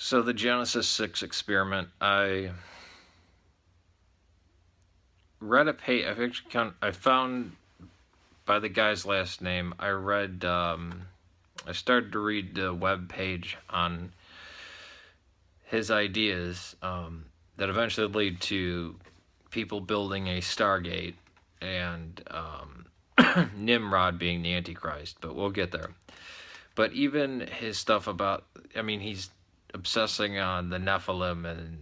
So the Genesis 6 experiment, I read a page. I found by the guy's last name. I read. I started to read the web page on his ideas that eventually lead to people building a Stargate and Nimrod being the Antichrist. But we'll get there. But even his stuff about, I mean, he's obsessing on the Nephilim and,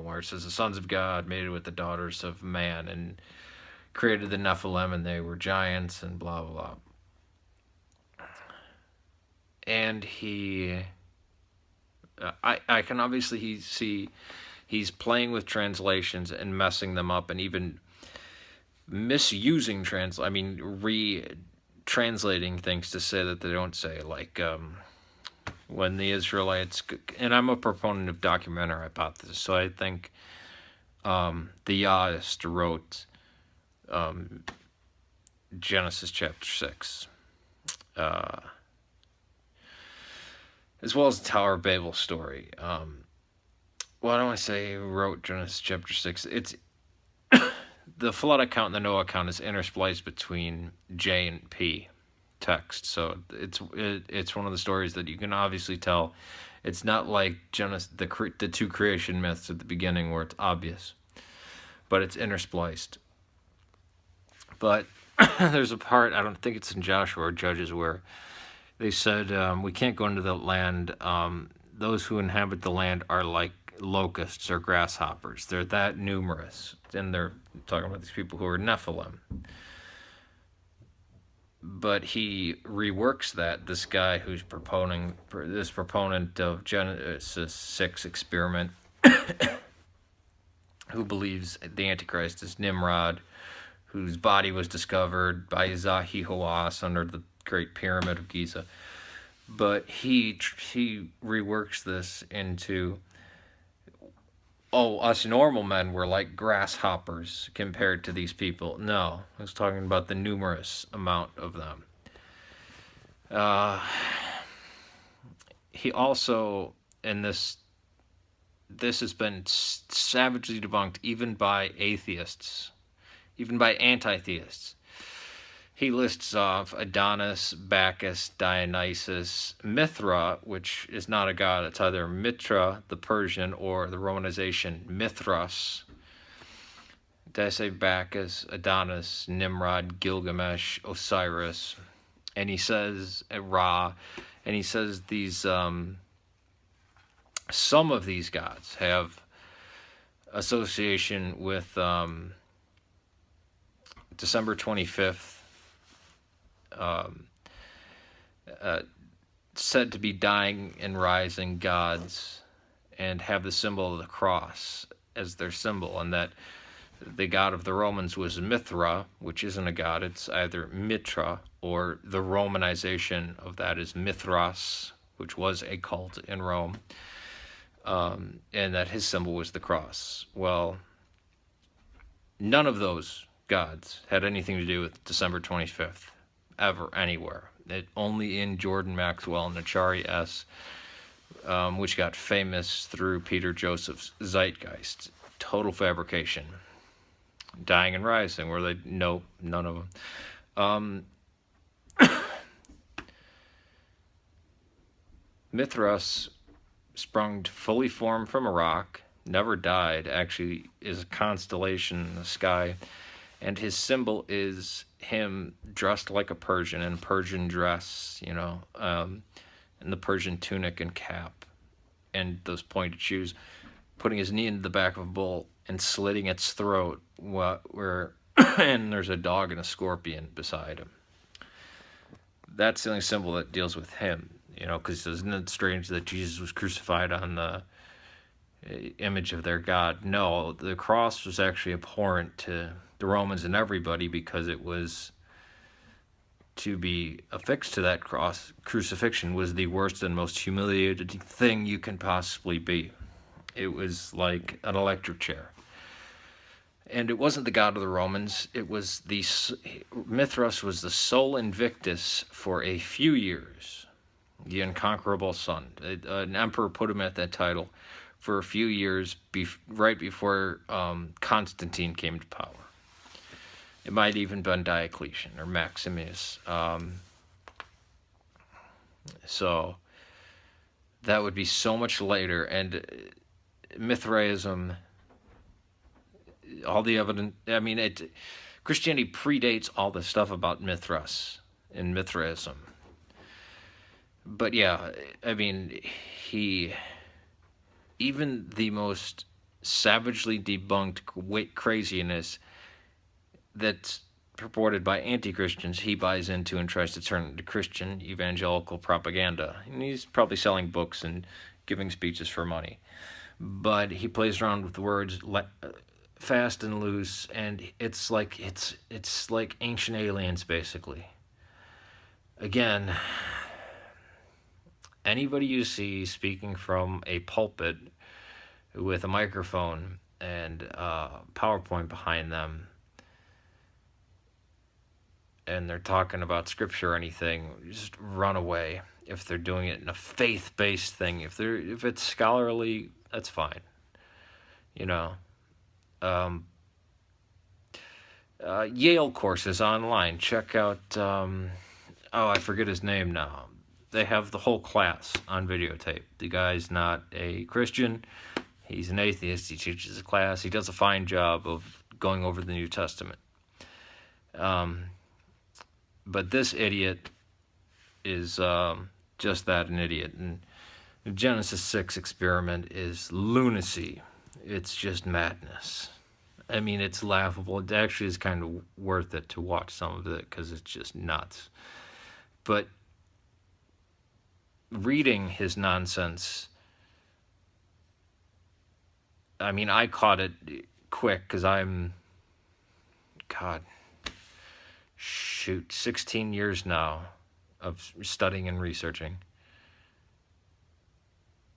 where it says the sons of God mated with the daughters of man and created the Nephilim and they were giants and blah, blah, blah. And I can obviously see he's playing with translations and messing them up and even misusing translating things to say that they don't say, like when the Israelites, and I'm a proponent of documentary hypothesis, so I think the Yahist wrote Genesis chapter 6, as well as the Tower of Babel story. Why don't I say wrote Genesis chapter 6? It's the flood account and the Noah account is interspliced between J and P text, so it's one of the stories that you can obviously tell. It's not like Genesis, the two creation myths at the beginning where it's obvious, but it's interspliced. But there's a part, I don't think it's in Joshua or Judges, where they said we can't go into the land. Those who inhabit the land are like locusts or grasshoppers. They're that numerous, and they're talking about these people who are Nephilim. But he reworks that, this guy who's proponent of Genesis 6 experiment, who believes the Antichrist is Nimrod, whose body was discovered by Zahi Hawass under the Great Pyramid of Giza. But he reworks this into, us normal men were like grasshoppers compared to these people. No, I was talking about the numerous amount of them. He also, and this has been savagely debunked even by atheists, even by anti-theists. He lists off Adonis, Bacchus, Dionysus, Mithra, which is not a god. It's either Mitra, the Persian, or the Romanization, Mithras. Did I say Bacchus, Adonis, Nimrod, Gilgamesh, Osiris? And he says Ra, and he says these, some of these gods have association with December 25th, said to be dying and rising gods, and have the symbol of the cross as their symbol, and that the god of the Romans was Mithra, which isn't a god, it's either Mitra, or the Romanization of that is Mithras, which was a cult in Rome, and that his symbol was the cross. Well, none of those gods had anything to do with December 25th, ever, anywhere. Only in Jordan Maxwell and Achari S., which got famous through Peter Joseph's Zeitgeist. Total fabrication. Dying and Rising, where they, nope, none of them. Mithras sprung fully formed from a rock, never died, actually is a constellation in the sky, and his symbol is him dressed like a Persian in Persian dress, in the Persian tunic and cap, and those pointed shoes, putting his knee into the back of a bull and slitting its throat, and there's a dog and a scorpion beside him. That's the only symbol that deals with him, because isn't it strange that Jesus was crucified on the image of their God? No, the cross was actually abhorrent to the Romans and everybody, because it was to be affixed to that cross. Crucifixion was the worst and most humiliated thing you can possibly be. It was like an electric chair. And it wasn't the god of the Romans. It was Mithras was the sole Invictus for a few years. the unconquerable son. An emperor put him at that title for a few years, right before Constantine came to power. It might even been Diocletian or Maximus. So that would be so much later. And Mithraism, all the evidence, I mean, Christianity predates all the stuff about Mithras and Mithraism. But yeah, I mean, even the most savagely debunked craziness that's purported by anti-Christians, he buys into and tries to turn into Christian evangelical propaganda. And he's probably selling books and giving speeches for money. But he plays around with the words fast and loose, and it's like Ancient Aliens, basically. Again, anybody you see speaking from a pulpit with a microphone and PowerPoint behind them, and they're talking about scripture or anything, just run away. If they're doing it in a faith-based thing, if it's scholarly, that's fine. You know, Yale courses online. Check out. I forget his name now. They have the whole class on videotape. The guy's not a Christian. He's an atheist. He teaches a class. He does a fine job of going over the New Testament. But this idiot is just that, an idiot. And the Genesis 6 experiment is lunacy. It's just madness. I mean, it's laughable. It actually is kind of worth it to watch some of it because it's just nuts. But reading his nonsense, I mean, I caught it quick because I'm, 16 years now of studying and researching.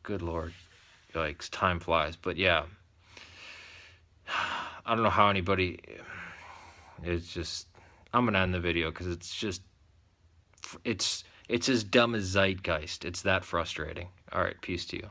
Good Lord. Yikes, time flies. But yeah, I don't know how anybody, it's just, I'm going to end the video because it's just, it's as dumb as Zeitgeist. It's that frustrating. All right, peace to you.